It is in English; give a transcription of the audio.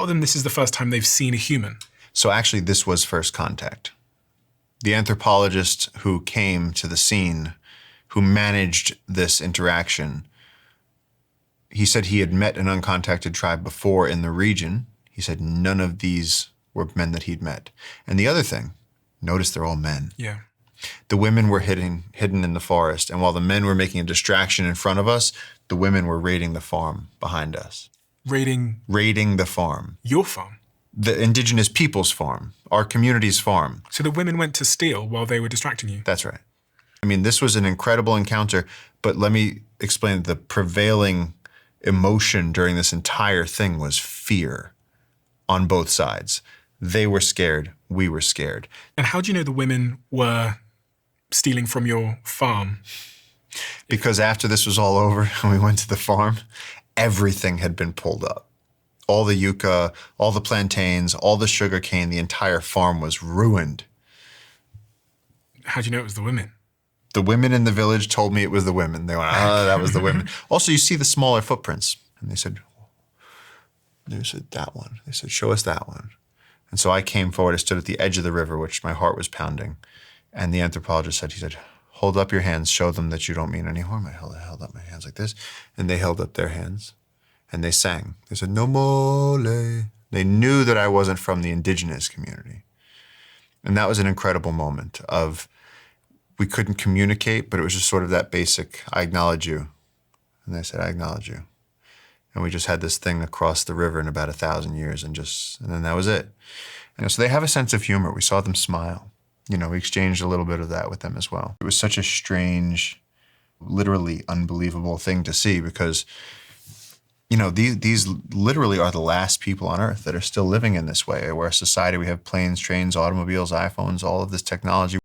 lot of them, this is the first time they've seen a human. So actually, this was first contact. The anthropologist who came to the scene, who managed this interaction, he said he had met an uncontacted tribe before in the region. He said none of these were men that he'd met. And the other thing, notice they're all men. Yeah. The women were hidden in the forest, and while the men were making a distraction in front of us, the women were raiding the farm behind us. Raiding the farm. your farm? The indigenous people's farm, our community's farm. So the women went to steal while they were distracting you? That's right. I mean, this was an incredible encounter, but let me explain. The prevailing emotion during this entire thing was fear on both sides. They were scared, we were scared. And how do you know the women were stealing from your farm? Because after this was all over and we went to the farm, everything had been pulled up. All the yucca, all the plantains, all the sugar cane, the entire farm was ruined. How do you know it was the women? The women in the village told me it was the women. They went, oh, that was the women. Also, you see the smaller footprints. And they said, that one. They said, show us that one. And so I came forward. I stood at the edge of the river, which my heart was pounding. And the anthropologist said, hold up your hands, show them that you don't mean any harm. I held up my hands like this, and they held up their hands, and they sang. They said, no mole. They knew that I wasn't from the indigenous community. And that was an incredible moment of, we couldn't communicate, but it was just sort of that basic, I acknowledge you. And they said, I acknowledge you. And we just had this thing across the river in about 1,000 years, and then that was it. And so they have a sense of humor. We saw them smile. We exchanged a little bit of that with them as well. It was such a strange, literally unbelievable thing to see because, these literally are the last people on Earth that are still living in this way. We're a society, we have planes, trains, automobiles, iPhones, all of this technology.